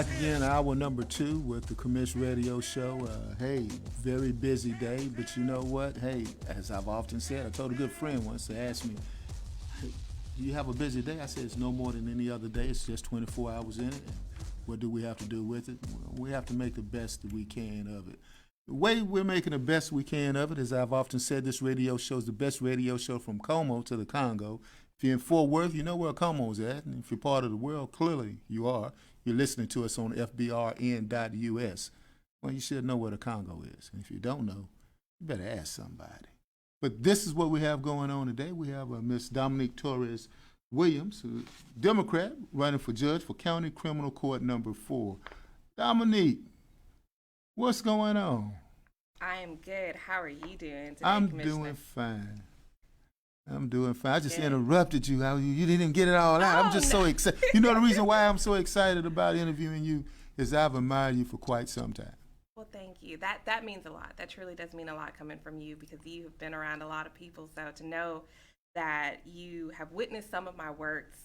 back again, hour number 2 with the Commish Radio Show. Hey, very busy day, but you know what? Hey, as I've often said, I told a good friend once, they asked me, hey, do you have a busy day? I said, it's no more than any other day. It's just 24 hours in it. And what do we have to do with it? We have to make the best that we can of it. The way we're making the best we can of it, as I've often said, this radio show is the best radio show from Como to the Congo. If you're in Fort Worth, you know where Como's at. And if you're part of the world, clearly you are. You're listening to us on fbrn.us. Well, you should know where the Congo is. And if you don't know, you better ask somebody. But this is what we have going on today. We have Miss Dominque Torres Williams, a Democrat, running for judge for County Criminal Court number 4. Dominique, what's going on? I am good. How are you doing today, I'm Commissioner? doing fine. I just interrupted you. You didn't get it all out. I'm just so excited. You know the reason why I'm so excited about interviewing you is I've admired you for quite some time. Well, thank you. That means a lot. That truly does mean a lot coming from you because you have been around a lot of people. So to know that you have witnessed some of my works,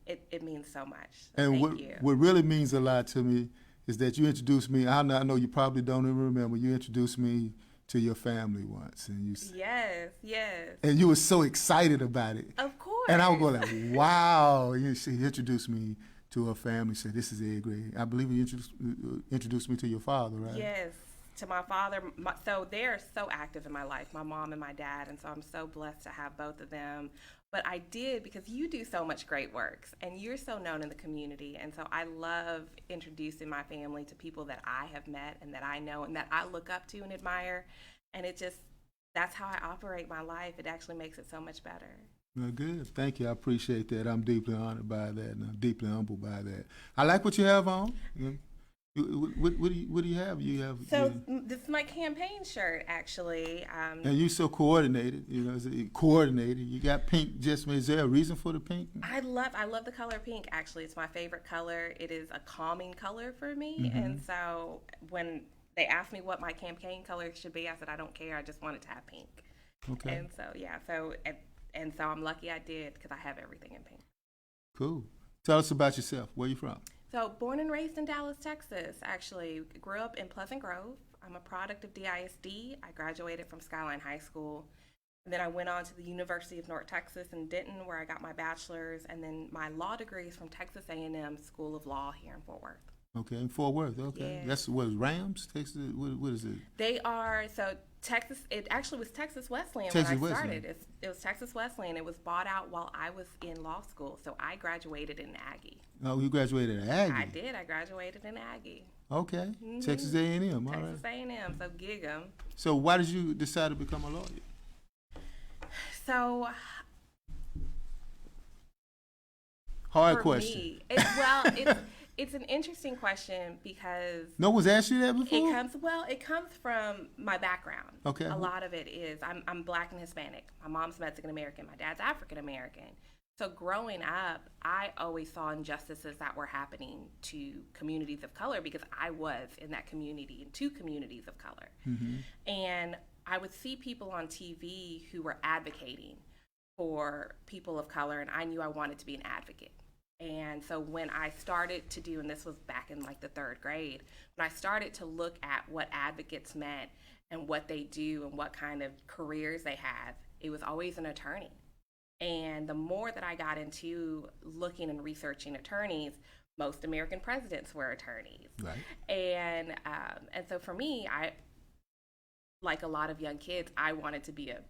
it means so much. So and thank you. What really means a lot to me is that you introduced me. I know you probably don't even remember. You introduced me to your family once, and you Yes, and you were so excited about it. of course. And I was going like, wow. He introduced me to her family. Said, this is Ed Gray. I believe he introduced me to your father, right? Yes, to my father. So they're so active in my life, my mom and my dad, and so I'm so blessed to have both of them. But I did because you do so much great works, and you're so known in the community, and so I love introducing my family to people that I have met and that I know and that I look up to and admire, and that's how I operate my life. It actually makes it so much better. Well, good. Thank you. I appreciate that. I'm deeply honored by that, and I'm deeply humbled by that. I like what you have on. What do you have? This is my campaign shirt, actually. And you're so coordinated. Coordinated. You got pink. Just is there a reason for the pink? I love the color pink. Actually, it's my favorite color. It is a calming color for me, and so when they asked me what my campaign color should be, I said I don't care. I just wanted to have pink. Okay. And so so I'm lucky I did because I have everything in pink. Cool. Tell us about yourself. Where you from? So born and raised in Dallas, Texas, actually. Grew up in Pleasant Grove. I'm a product of DISD. I graduated from Skyline High School. And then I went on to the University of North Texas in Denton, where I got my bachelor's. And then my law degree is from Texas A&M School of Law here in Fort Worth. Okay, in Fort Worth. Okay. Yeah. That's what is Rams, Texas? What is it? They are, so Texas, it actually was Texas Wesleyan Texas when I Wesleyan. started. It was Texas Wesleyan. It was bought out while I was in law school. So I graduated in Aggie. Oh, you graduated at Aggie? I did. I graduated in Aggie. Okay. Texas A&M. All Texas right. A&M, so gig 'em. So why did you decide to become a lawyer? So Hard for question. me, it's an interesting question because No one's asked you that before? it comes from my background. Okay. A lot of it is I'm Black and Hispanic. My mom's Mexican American. My dad's African American. So growing up, I always saw injustices that were happening to communities of color because I was in that community, in 2 communities of color. And I would see people on TV who were advocating for people of color, and I knew I wanted to be an advocate. And so when I started to do, and this was back in like the 3rd grade, when I started to look at what advocates meant and what they do and what kind of careers they have, it was always an attorney. And the more that I got into looking and researching attorneys, most American presidents were attorneys. Right. And so for me, like a lot of young kids, I wanted to be a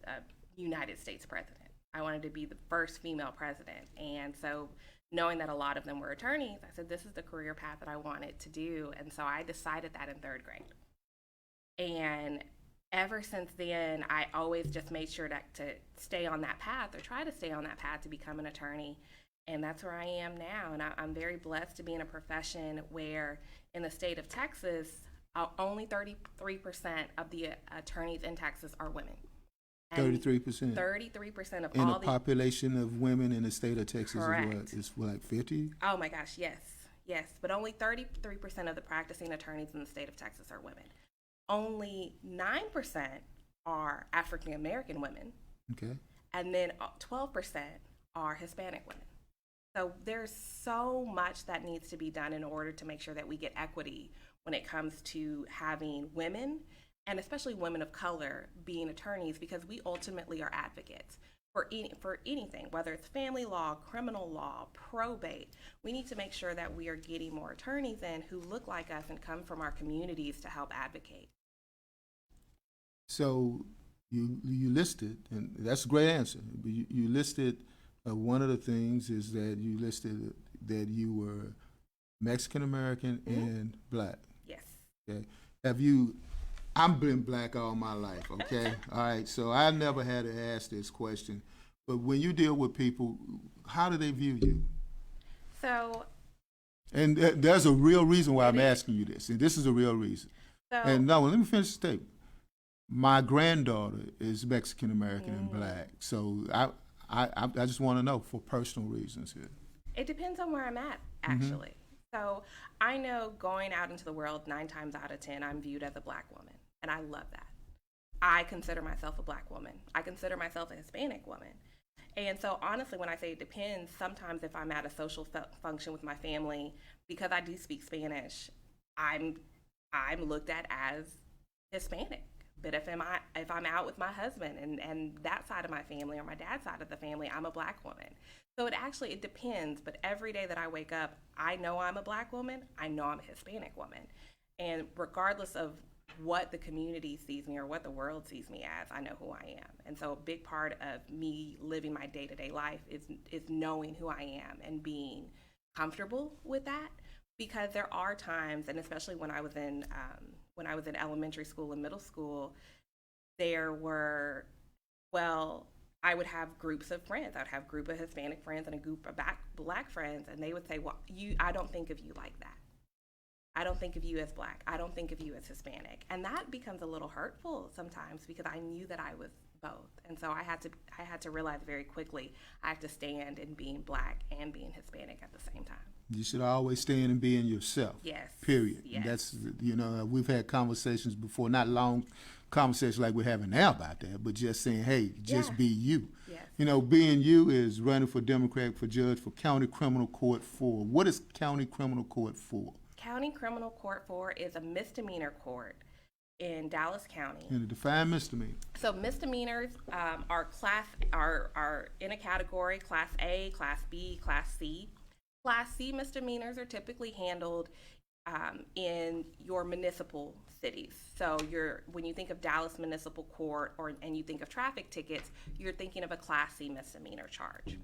United States president. I wanted to be the first female president. And so knowing that a lot of them were attorneys, I said, this is the career path that I wanted to do. And so I decided that in 3rd grade. And ever since then, I always just made sure to stay on that path or try to stay on that path to become an attorney. And that's where I am now. And I'm very blessed to be in a profession where in the state of Texas, only 33% of the attorneys in Texas are women. 33%. 33% of in all a population of women in the state of Texas Correct. is what, like 50? Oh my gosh, yes. But only 33% of the practicing attorneys in the state of Texas are women. Only 9% are African American women. Okay. And then 12% are Hispanic women. So there's so much that needs to be done in order to make sure that we get equity when it comes to having women, and especially women of color, being attorneys, because we ultimately are advocates for anything, whether it's family law, criminal law, probate. We need to make sure that we are getting more attorneys in who look like us and come from our communities to help advocate. So you listed, and that's a great answer. You listed one of the things is that you listed that you were Mexican American and black. Yes. Okay. Have you? I've been black all my life. Okay. All right. So I never had to ask this question, but when you deal with people, how do they view you? So. And there's a real reason why I'm asking you this, and this is a real reason. So. And now let me finish the statement. My granddaughter is Mexican American and black, so I just want to know for personal reasons here. It depends on where I'm at, actually. So I know going out into the world 9 times out of 10, I'm viewed as a black woman, and I love that. I consider myself a black woman. I consider myself a Hispanic woman. And so honestly, when I say it depends, sometimes if I'm at a social function with my family, because I do speak Spanish, I'm looked at as Hispanic. But if I'm out with my husband and that side of my family or my dad's side of the family, I'm a black woman. So it depends. But every day that I wake up, I know I'm a black woman. I know I'm a Hispanic woman. And regardless of what the community sees me or what the world sees me as, I know who I am. And so a big part of me living my day-to-day life is knowing who I am and being comfortable with that. Because there are times, and especially when I was in elementary school and middle school, I would have groups of friends. I'd have a group of Hispanic friends and a group of black friends, and they would say, well, I don't think of you like that. I don't think of you as black. I don't think of you as Hispanic. And that becomes a little hurtful sometimes because I knew that I was both. And so I had to realize very quickly I have to stand in being black and being Hispanic at the same time. You should always stand and be in yourself. Yes. Period. Yes. That's, we've had conversations before, not long conversations like we're having now about that, but just saying, hey, just be you. Yes. Being you is running for Democrat for judge for County Criminal Court 4. What is County Criminal Court 4? County Criminal Court 4 is a misdemeanor court in Dallas County. And define misdemeanor. So misdemeanors are in a category, Class A, Class B, Class C. Class C misdemeanors are typically handled in your municipal cities. So when you think of Dallas Municipal Court and you think of traffic tickets, you're thinking of a Class C misdemeanor charge.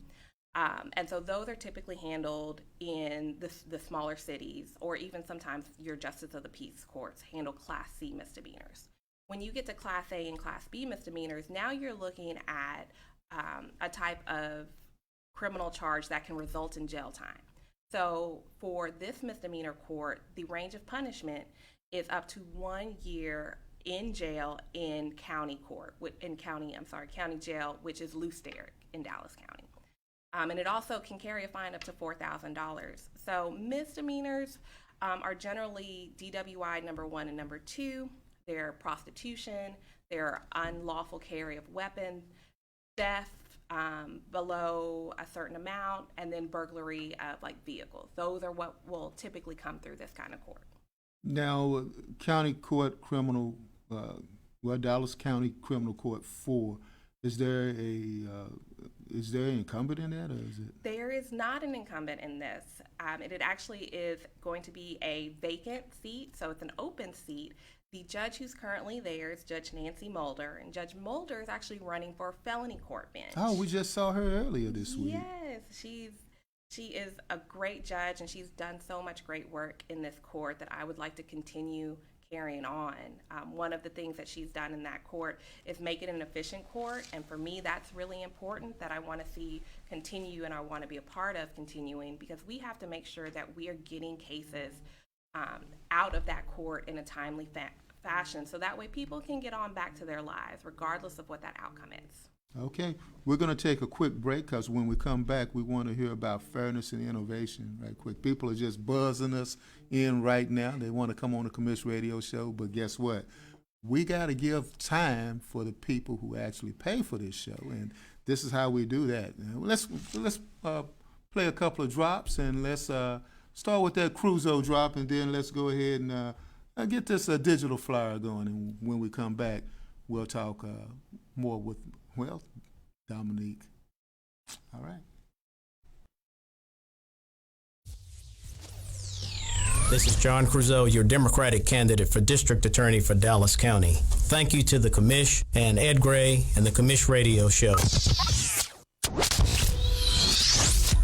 And so those are typically handled in the smaller cities, or even sometimes your Justice of the Peace courts handle Class C misdemeanors. When you get to Class A and Class B misdemeanors, now you're looking at a type of criminal charge that can result in jail time. So for this misdemeanor court, the range of punishment is up to 1 year in jail in county jail, which is Lew Sterrett in Dallas County. And it also can carry a fine up to $4,000. So misdemeanors are generally DWI number 1 and number 2. They're prostitution, they're unlawful carry of weapons, theft below a certain amount, and then burglary of vehicles. Those are what will typically come through this kind of court. Now, County Court Criminal, Dallas County Criminal Court 4, is there an incumbent in that, or is it? There is not an incumbent in this. It actually is going to be a vacant seat, so it's an open seat. The judge who's currently there is Judge Nancy Mulder, and Judge Mulder is actually running for a felony court bench. Oh, we just saw her earlier this week. Yes, she is a great judge, and she's done so much great work in this court that I would like to continue carrying on. One of the things that she's done in that court is make it an efficient court, and for me that's really important, that I want to see continue and I want to be a part of continuing, because we have to make sure that we are getting cases out of that court in a timely fashion, so that way people can get on back to their lives regardless of what that outcome is. Okay, we're going to take a quick break because when we come back, we want to hear about fairness and innovation right quick. People are just buzzing us in right now. They want to come on the Commish Radio Show, but guess what? We got to give time for the people who actually pay for this show, and this is how we do that. Let's play a couple of drops, and let's start with that Crusoe drop, and then let's go ahead and get this digital flyer going. And when we come back, we'll talk more with, well, Dominique. All right. This is John Crusoe, your Democratic candidate for District Attorney for Dallas County. Thank you to the commish and Ed Gray and the Commish Radio Show.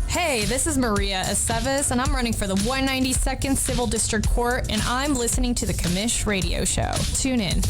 Hey, this is Maria Aceves, and I'm running for the 192nd Civil District Court, and I'm listening to the Commish Radio Show. Tune in.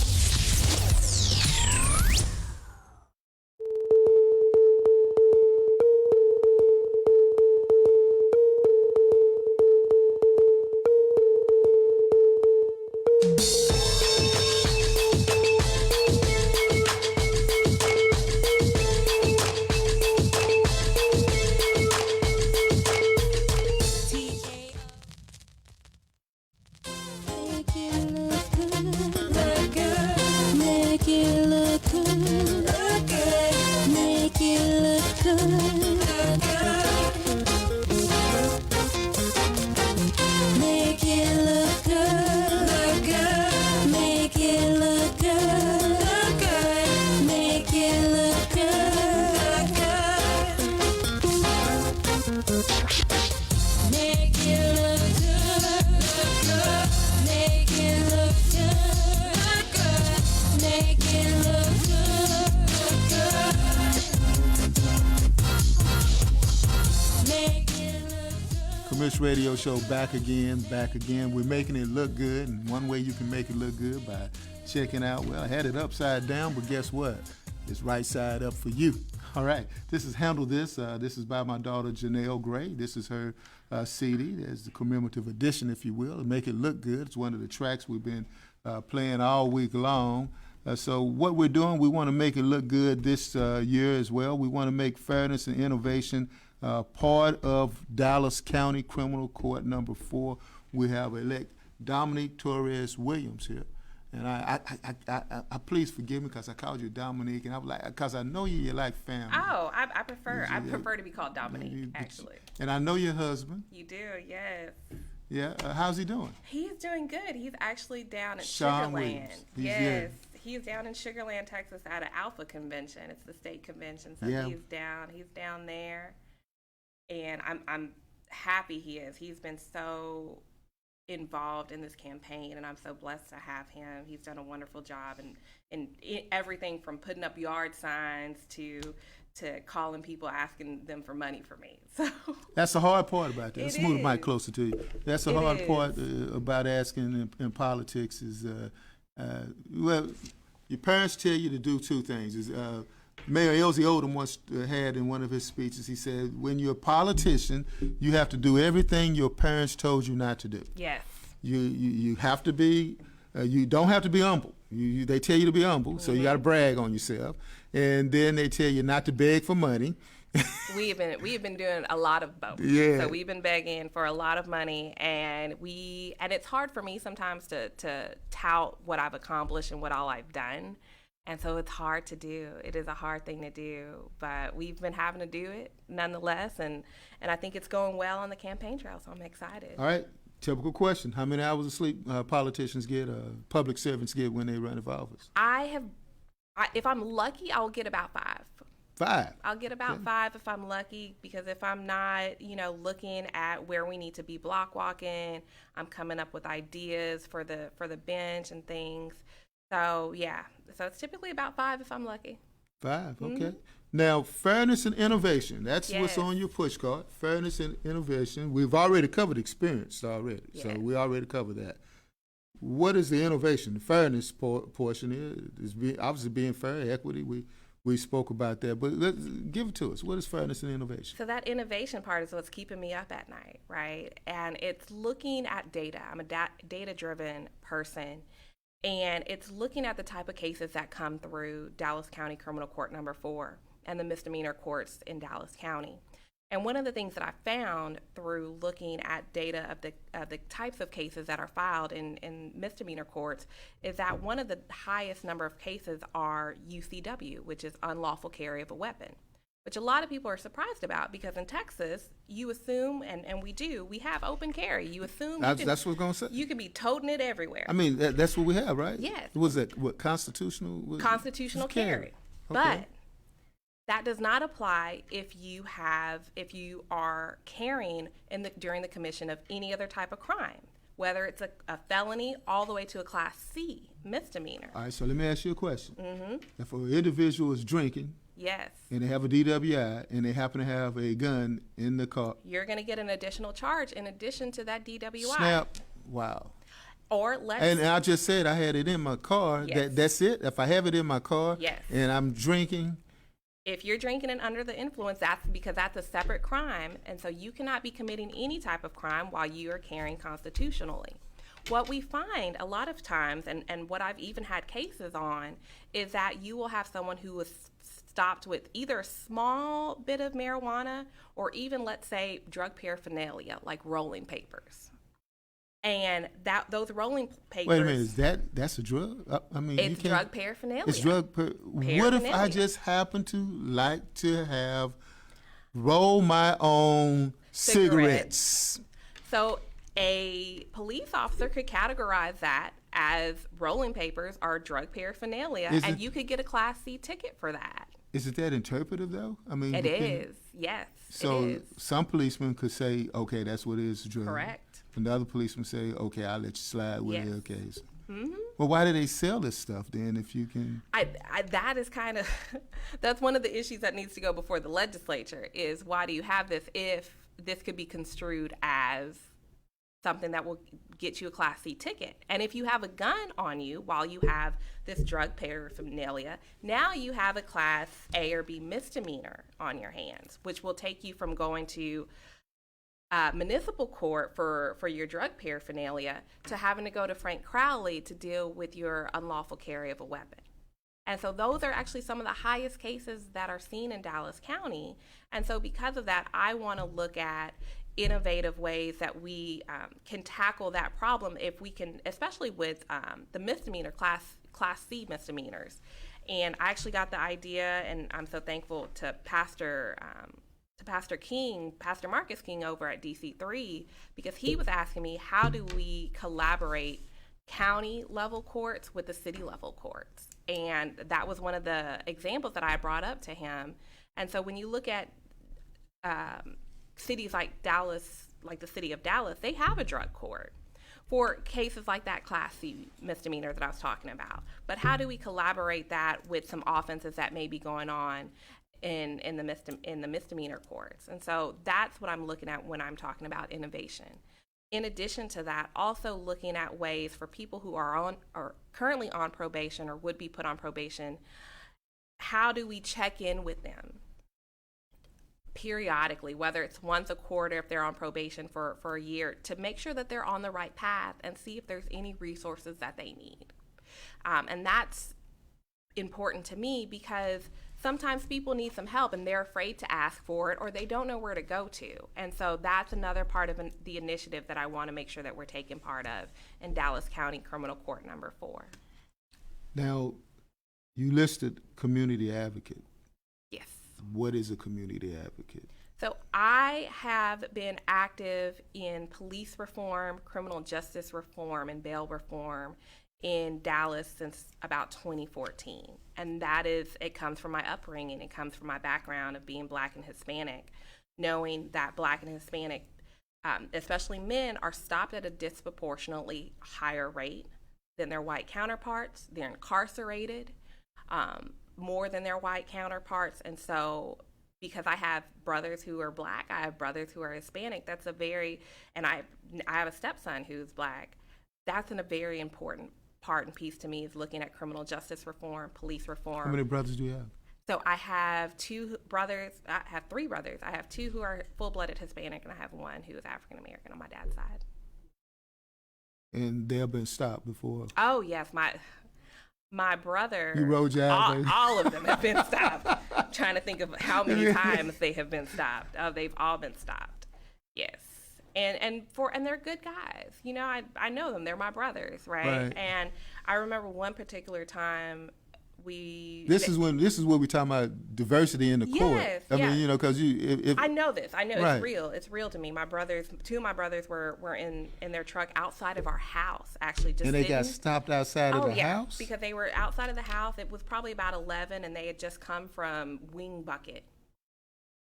Radio Show back again. We're making it look good, and one way you can make it look good by checking out, well, I had it upside down, but guess what? It's right side up for you. All right, this is Handle This. This is by my daughter, Janelle Gray. This is her CD. There's the commemorative edition, if you will, to make it look good. It's one of the tracks we've been playing all week long. So what we're doing, we want to make it look good this year as well. We want to make fairness and innovation part of Dallas County Criminal Court number 4. We have elect Dominque Torres Williams here. And I please forgive me because I called you Dominique, and I was like, because I know you like family. Oh, I prefer to be called Dominique, actually. And I know your husband. You do, yes. Yeah, how's he doing? He's doing good. He's actually down in Sean Sugarland. Williams. Yes, he's down in Sugarland, Texas, at an Alpha convention. It's the state convention, so yeah. He's down there. And I'm happy he is. He's been so involved in this campaign, and I'm so blessed to have him. He's done a wonderful job in everything from putting up yard signs to calling people, asking them for money for me. So that's the hard part about that. Let's move the mic closer to you. That's the hard part about asking in politics is, well, your parents tell you to do two things. Mayor Elsie Odom once had in one of his speeches, he said, when you're a politician, you have to do everything your parents told you not to do. Yes. You have to be, you don't have to be humble. They tell you to be humble, so you got to brag on yourself. And then they tell you not to beg for money. We have been doing a lot of both. Yeah. So we've been begging for a lot of money, and it's hard for me sometimes to tout what I've accomplished and what all I've done. And so it's hard to do. It is a hard thing to do, but we've been having to do it nonetheless, and I think it's going well on the campaign trail, so I'm excited. All right, typical question. How many hours of sleep politicians get, public servants get when they run for office? If I'm lucky, I'll get about 5. 5? I'll get about 5 if I'm lucky, because if I'm not, looking at where we need to be block walking, I'm coming up with ideas for the bench and things. So, yeah. So it's typically about 5 if I'm lucky. 5, okay. Mm-hmm. Now, fairness and innovation. That's what's on your push card. Fairness and innovation. We've already covered experience already. Yes. So we already covered that. What is the innovation? The fairness portion is obviously being fair, equity. We spoke about that. But let's give it to us. What is fairness and innovation? So that innovation part is what's keeping me up at night, right? And it's looking at data. I'm a data-driven person. And it's looking at the type of cases that come through Dallas County Criminal Court number 4 and the misdemeanor courts in Dallas County. And one of the things that I found through looking at data of the types of cases that are filed in misdemeanor courts is that one of the highest number of cases are UCW, which is unlawful carry of a weapon. which a lot of people are surprised about, because in Texas, you assume, and we have open carry. You assume That's what I was going to say. You can be toting it everywhere. I mean, that's what we have, right? Yes. Was that what constitutional? Constitutional carry. Okay. But that does not apply if you are carrying during the commission of any other type of crime, whether it's a felony all the way to a Class C misdemeanor. All right, so let me ask you a question. Mm-hmm. If an individual is drinking, yes, and they have a DWI, and they happen to have a gun in the car, you're going to get an additional charge in addition to that DWI. Snap! Wow. Or And I just said I had it in my car. Yes. That's it. If I have it in my car, yes, and I'm drinking. If you're drinking and under the influence, that's because that's a separate crime, and so you cannot be committing any type of crime while you are carrying constitutionally. What we find a lot of times, and what I've even had cases on, is that you will have someone who was stopped with either a small bit of marijuana or even, let's say, drug paraphernalia, like rolling papers. And those rolling papers. Wait a minute, that's a drug? I mean, it's drug paraphernalia. It's what if I just happen to like to roll my own cigarettes? So a police officer could categorize that as rolling papers or drug paraphernalia, and you could get a Class C ticket for that. Isn't that interpretive, though? I mean, it is, yes. So it is. Some policemen could say, okay, that's what it is, a drug. Correct. Another policeman say, okay, I'll let you slide with Yes. your case. Mm-hmm. Well, why do they sell this stuff then if you can? That is kind of, that's one of the issues that needs to go before the legislature, is why do you have this if this could be construed as something that will get you a Class C ticket? And if you have a gun on you while you have this drug paraphernalia, now you have a Class A or B misdemeanor on your hands, which will take you from going to municipal court for your drug paraphernalia to having to go to Frank Crowley to deal with your unlawful carry of a weapon. And so those are actually some of the highest cases that are seen in Dallas County. And so because of that, I want to look at innovative ways that we can tackle that problem, if we can, especially with the misdemeanor, Class C misdemeanors. And I actually got the idea, and I'm so thankful to Pastor Marcus King over at DC3, because he was asking me, how do we collaborate county level courts with the city level courts? And that was one of the examples that I brought up to him. And so when you look at cities like Dallas, like the city of Dallas, they have a drug court for cases like that Class C misdemeanor that I was talking about. But how do we collaborate that with some offenses that may be going on in the misdemeanor courts? And so that's what I'm looking at when I'm talking about innovation. In addition to that, also looking at ways for people who are currently on probation or would be put on probation, how do we check in with them periodically, whether it's once a quarter if they're on probation for a year, to make sure that they're on the right path and see if there's any resources that they need. And that's important to me, because sometimes people need some help and they're afraid to ask for it, or they don't know where to go to. And so that's another part of the initiative that I want to make sure that we're taking part of in Dallas County Criminal Court number 4. Now, you listed community advocate. Yes. What is a community advocate? So I have been active in police reform, criminal justice reform, and bail reform in Dallas since about 2014. And it comes from my upbringing. It comes from my background of being Black and Hispanic, knowing that Black and Hispanic, especially men, are stopped at a disproportionately higher rate than their white counterparts. They're incarcerated more than their white counterparts. And so because I have brothers who are Black, I have brothers who are Hispanic, and I have a stepson who's Black. That's a very important part and piece to me, is looking at criminal justice reform, police reform. How many brothers do you have? So I have 2 brothers. I have 3 brothers. I have 2 who are full-blooded Hispanic, and I have 1 who is African American on my dad's side. And they've been stopped before? Oh yes, my brother. You rode your ass. All of them have been stopped. I'm trying to think of how many times they have been stopped. Oh, they've all been stopped. Yes. And they're good guys. You know, I know them. They're my brothers, right? And I remember one particular time This is where we talking about diversity in the court. Yes, I yes. mean, you know, because if I know this. I know Right. it's real. It's real to me. Two of my brothers were in their truck outside of our house, actually, just and they sitting. got stopped outside of the house. Because they were outside of the house. It was probably about 11, and they had just come from Wing Bucket,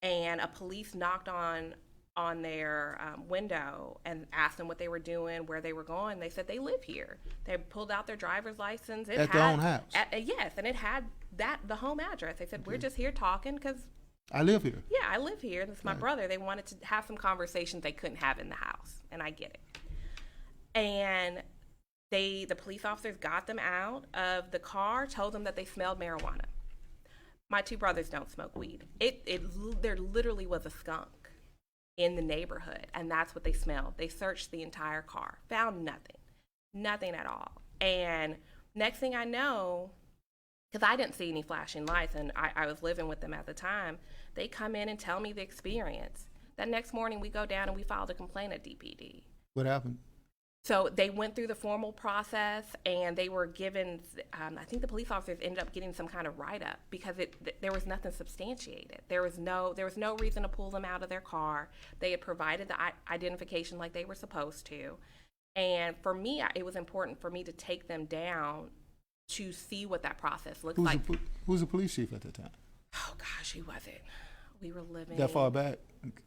and a police knocked on their window and asked them what they were doing, where they were going. They said they live here. They pulled out their driver's license. At their own house. Yes, and it had the home address. They said, we're just here talking because, I live here. yeah, I live here. This is my brother. They wanted to have some conversations they couldn't have in the house, and I get it. And the police officers got them out of the car, told them that they smelled marijuana. My two brothers don't smoke weed. There literally was a skunk in the neighborhood, and that's what they smelled. They searched the entire car, found nothing at all. And next thing I know, because I didn't see any flashing lights, and I was living with them at the time, they come in and tell me the experience. That next morning, we go down and we filed a complaint at DPD. What happened? So they went through the formal process, and they were given, I think the police officers ended up getting some kind of write-up because there was nothing substantiated. There was no reason to pull them out of their car. They had provided the identification like they were supposed to. And for me, it was important for me to take them down to see what that process looked like. Who's the police chief at the time? Oh gosh, who was it? We were living That far back?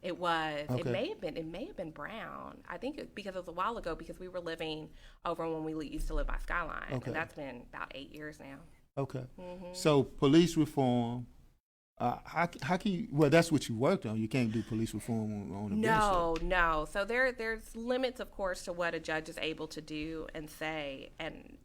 It was. Okay. It may have been Brown. I think because it was a while ago, because we were living over when we used to live by Skyline. Okay. And that's been about 8 years now. Okay. Mm-hmm. So police reform. How can you? Well, that's what you worked on. You can't do police reform on the bench. No. So there's limits, of course, to what a judge is able to do and say, and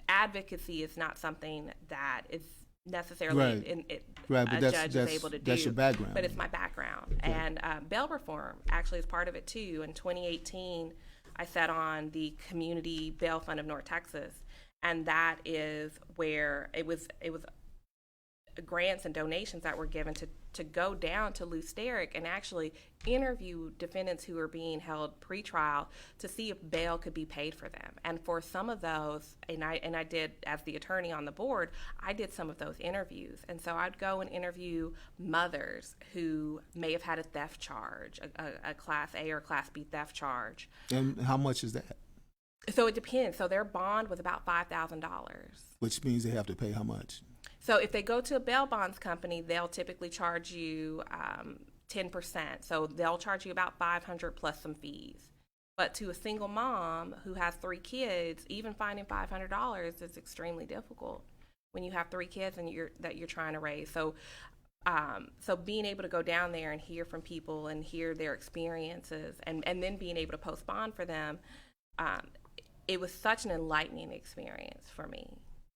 advocacy is not something that is necessarily Right, but a judge is able to do. That's your background. But it's my background. Okay. And bail reform actually is part of it too. In 2018, I sat on the Community Bail Fund of North Texas, and that is where it was grants and donations that were given to go down to Lou Sterrick and actually interview defendants who are being held pretrial to see if bail could be paid for them. And for some of those, and I did, as the attorney on the board, I did some of those interviews. And so I'd go and interview mothers who may have had a theft charge, a Class A or Class B theft charge. And how much is that? So it depends. So their bond was about $5,000. Which means they have to pay how much? So if they go to a bail bonds company, they'll typically charge you 10%. So they'll charge you about $500 plus some fees. But to a single mom who has 3 kids, even finding $500 is extremely difficult when you have 3 kids and you're trying to raise. So being able to go down there and hear from people and hear their experiences and then being able to post bond for them, it was such an enlightening experience for me.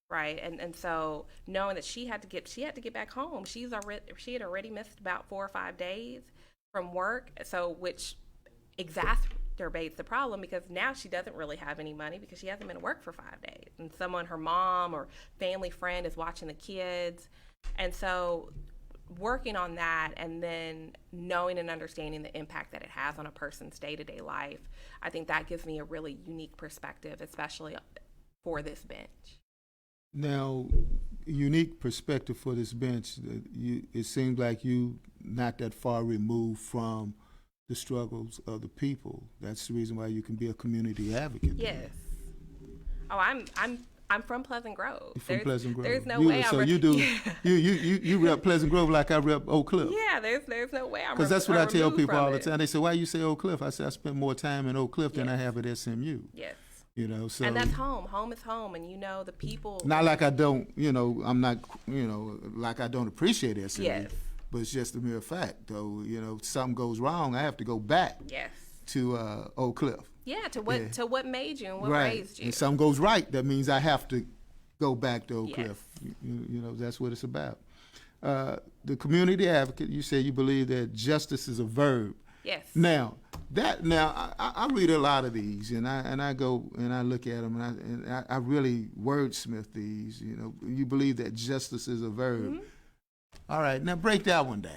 Right, and so knowing that she had to get back home. She had already missed about 4 or 5 days from work, so which exacerbates the problem because now she doesn't really have any money because she hasn't been to work for 5 days, and her mom or family friend is watching the kids, and so working on that and then knowing and understanding the impact that it has on a person's day-to-day life, I think that gives me a really unique perspective, especially for this bench. Now, unique perspective for this bench. It seems like you not that far removed from the struggles of the people. That's the reason why you can be a community advocate. Yes. Oh, I'm from Pleasant Grove. You're from Pleasant Grove. There's no way. So you rep Pleasant Grove like I rep Oak Cliff. Yeah, there's no way. Because that's what I tell people all the time. They say, "Why you say Oak Cliff?" I say, "I spent more time in Oak Cliff than I have at SMU." Yes. You know, so and that's home. Home is home, and the people. Not like I don't, I'm not, like I don't appreciate SMU. Yes. But it's just a mere fact, though. Something goes wrong, I have to go back. Yes. To Oak Cliff. Yeah, to what made you and what right. raised you. And something goes right, that means I have to go back to Oak Yes. Cliff. That's what it's about. The community advocate, you say you believe that justice is a verb. Yes. Now I read a lot of these, and I go and I look at them, and I really wordsmith these. You believe that justice is a verb. Mm-hmm. All right, now break that one down.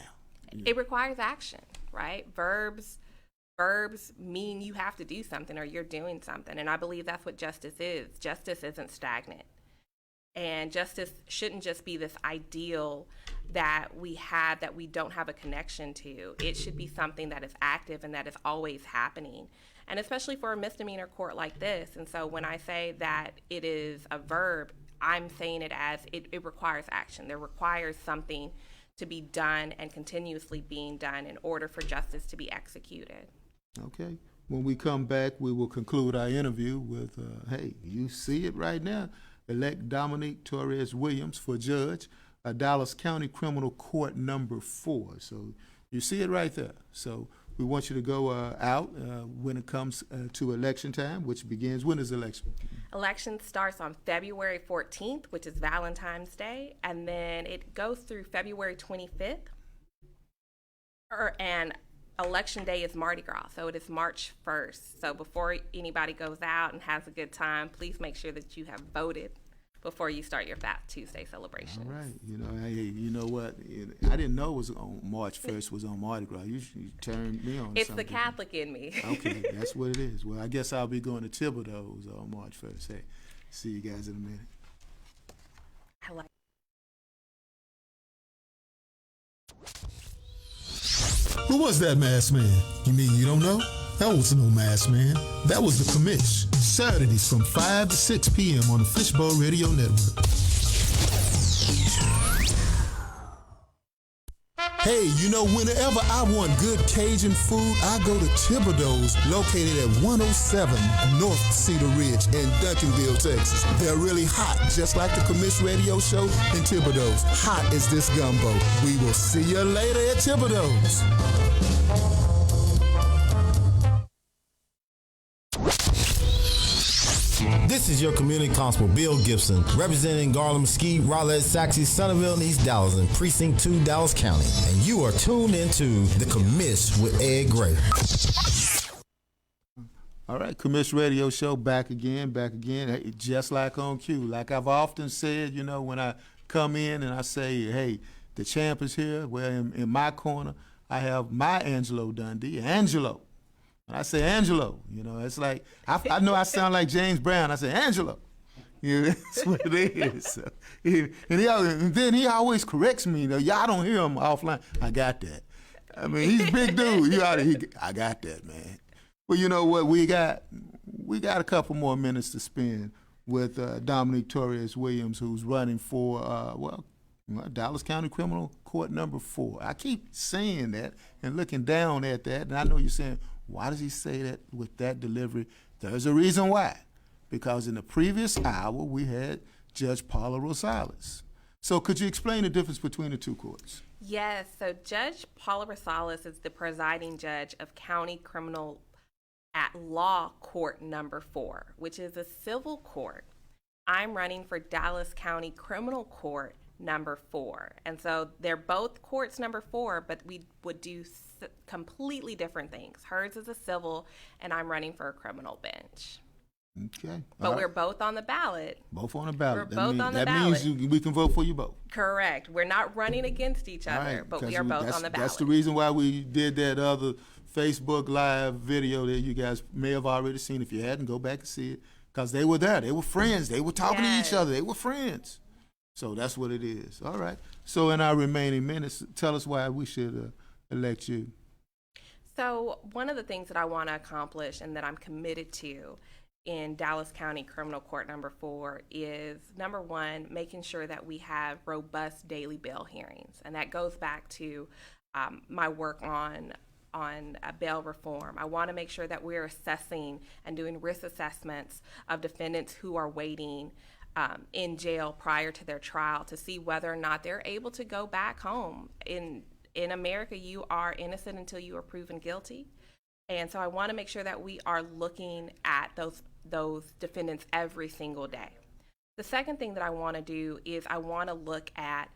It requires action, right? Verbs mean you have to do something or you're doing something, and I believe that's what justice is. Justice isn't stagnant. And justice shouldn't just be this ideal that we have that we don't have a connection to. It should be something that is active and that is always happening. And especially for a misdemeanor court like this. And so when I say that it is a verb, I'm saying it as it requires action. There requires something to be done and continuously being done in order for justice to be executed. Okay. When we come back, we will conclude our interview with, hey, you see it right now. Elect Dominque Torres Williams for judge, Dallas County Criminal Court number 4. So you see it right there. So we want you to go out when it comes to election time, which begins, when is election? Election starts on February 14th, which is Valentine's Day, and then it goes through February 25th. And Election Day is Mardi Gras, so it is March 1st. So before anybody goes out and has a good time, please make sure that you have voted before you start your Fat Tuesday celebration. All right. You know, hey, you know what? I didn't know it was on March 1st was on Mardi Gras. You turned me on. It's something. the Catholic in me. Okay, that's what it is. Well, I guess I'll be going to Thibodeau's on March 1st. Hey, see you guys in a minute. I like Who was that masked man? You mean you don't know? That wasn't no masked man. That was the commish. Saturdays from 5 to 6 p.m. on the Fishbowl Radio Network. Hey, you know, whenever I want good Cajun food, I go to Thibodeau's, located at 107 North Cedar Ridge in Duncanville, Texas. They're really hot, just like the Commish Radio Show in Thibodeau's. Hot as this gumbo. We will see you later at Thibodeau's. This is your community constable, Bill Gibson, representing Garland, Mesquite, Rowlett, Saxe, Centerville, and East Dallas in Precinct 2, Dallas County. And you are tuned into The Commish with Ed Gray. All right, Commish Radio Show back again. Hey, just like on cue. Like I've often said, you know, when I come in and I say, hey, the champ is here, well, in my corner, I have my Angelo Dundee, Angelo. And I say Angelo, you know, it's like, I know I sound like James Brown. I say Angelo. You know, that's what it is. So, and then he always corrects me. Though. Y'all don't hear him offline. I got that. I mean, he's a big dude. I got that, man. Well, you know what? We got a couple more minutes to spend with Dominque Torres Williams, who's running for, Dallas County Criminal Court number 4. I keep saying that and looking down at that, and I know you're saying, why does he say that with that delivery? There's a reason why. Because in the previous hour, we had Judge Paula Rosales. So could you explain the difference between the two courts? Yes, so Judge Paula Rosales is the presiding judge of County Criminal at Law Court number 4, which is a civil court. I'm running for Dallas County Criminal Court number 4. And so they're both courts number 4, but we would do completely different things. Hers is a civil, and I'm running for a criminal bench. Okay. But we're both on the ballot. Both on the ballot. We're both on the ballot. That means we can vote for you both. Correct. We're not running against each other, Right, but we are both on the ballot. That's the reason why we did that other Facebook Live video that you guys may have already seen. If you hadn't, go back and see it. Because they were there. They were friends. They were talking to each other. They were friends. So that's what it is. All right. So in our remaining minutes, tell us why we should elect you. So one of the things that I want to accomplish and that I'm committed to in Dallas County Criminal Court number 4 is, number one, making sure that we have robust daily bail hearings. And that goes back to my work on bail reform. I want to make sure that we're assessing and doing risk assessments of defendants who are waiting in jail prior to their trial to see whether or not they're able to go back home. In America, you are innocent until you are proven guilty. And so I want to make sure that we are looking at those defendants every single day. The second thing that I want to do is I want to look at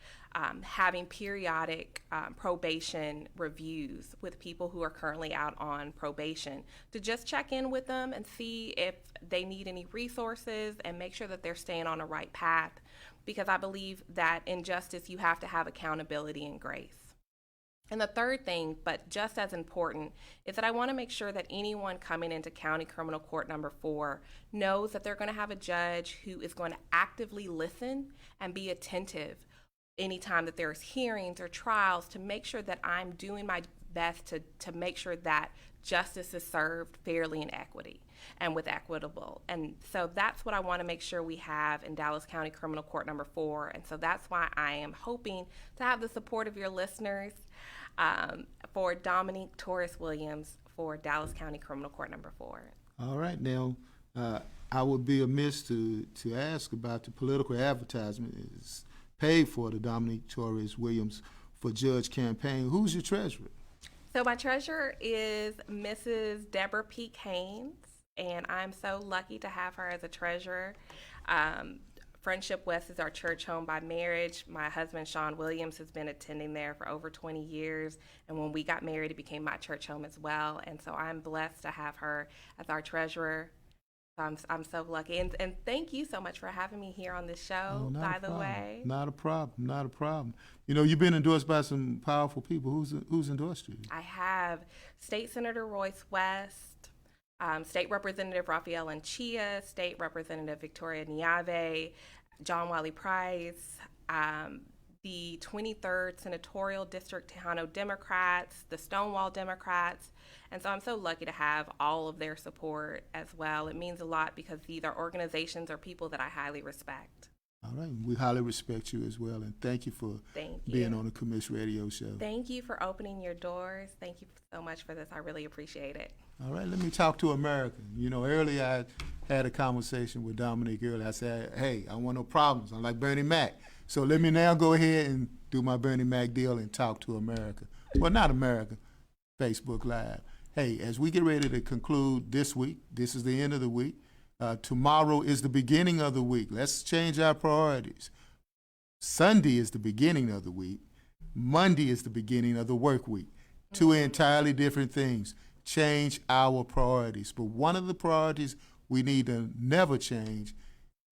having periodic probation reviews with people who are currently out on probation to just check in with them and see if they need any resources and make sure that they're staying on the right path, because I believe that in justice you have to have accountability and grace. And the third thing, but just as important, is that I want to make sure that anyone coming into County Criminal Court number 4 knows that they're going to have a judge who is going to actively listen and be attentive anytime that there's hearings or trials, to make sure that I'm doing my best to make sure that justice is served fairly in equity and with equitable. And so that's what I want to make sure we have in Dallas County Criminal Court number 4. And so that's why I am hoping to have the support of your listeners for Dominque Torres Williams for Dallas County Criminal Court number 4. All right. Now, I would be amiss to ask about the political advertisement is paid for the Dominque Torres Williams for Judge campaign. Who's your treasurer? So my treasurer is Mrs. Deborah P. Haynes, and I'm so lucky to have her as a treasurer. Friendship West is our church home by marriage. My husband, Sean Williams, has been attending there for over 20 years, and when we got married, it became my church home as well, and so I'm blessed to have her as our treasurer. So I'm so lucky, and thank you so much for having me here on this show, by the way. Not a problem. You know, you've been endorsed by some powerful people. Who's endorsed you? I have State Senator Royce West, State Representative Rafael Anchia, State Representative Victoria Niave, John Wiley Price, the 23rd Senatorial District Tejano Democrats, the Stonewall Democrats, and so I'm so lucky to have all of their support as well. It means a lot because these are organizations or people that I highly respect. All right. We highly respect you as well, and thank you for being on the Commish Radio Show. Thank you for opening your doors. Thank you so much for this. I really appreciate it. All right. Let me talk to America. You know, earlier I had a conversation with Dominque earlier. I said, hey, I don't want no problems. I'm like Bernie Mac. So let me now go ahead and do my Bernie Mac deal and talk to America. Well, not America, Facebook Live. Hey, as we get ready to conclude this week, this is the end of the week. Tomorrow is the beginning of the week. Let's change our priorities. Sunday is the beginning of the week. Monday is the beginning of the work week. Two entirely different things. Change our priorities. But one of the priorities we need to never change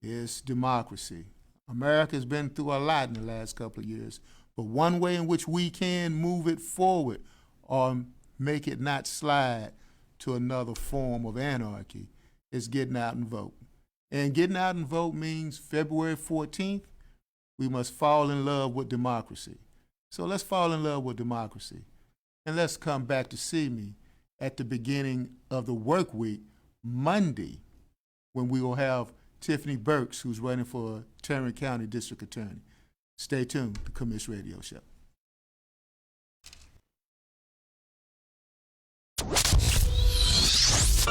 is democracy. America has been through a lot in the last couple of years, but one way in which we can move it forward or make it not slide to another form of anarchy is getting out and vote. And getting out and vote means February 14th, we must fall in love with democracy. So let's fall in love with democracy. And let's come back to see me at the beginning of the work week, Monday, when we will have Tiffany Burks, who's running for Tarrant County District Attorney. Stay tuned, the Commish Radio Show.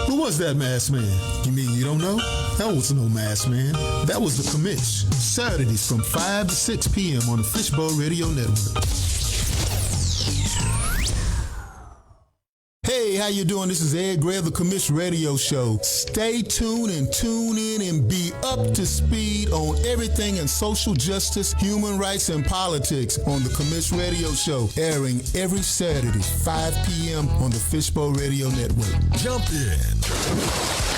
Who was that masked man? You mean you don't know? That was no masked man. That was the Commish. Saturdays from 5 to 6 p.m. on the Fishbowl Radio Network. Hey, how you doing? This is Ed Gray of the Commish Radio Show. Stay tuned and tune in and be up to speed on everything in social justice, human rights, and politics on the Commish Radio Show, airing every Saturday, 5 p.m. on the Fishbowl Radio Network. Jump in.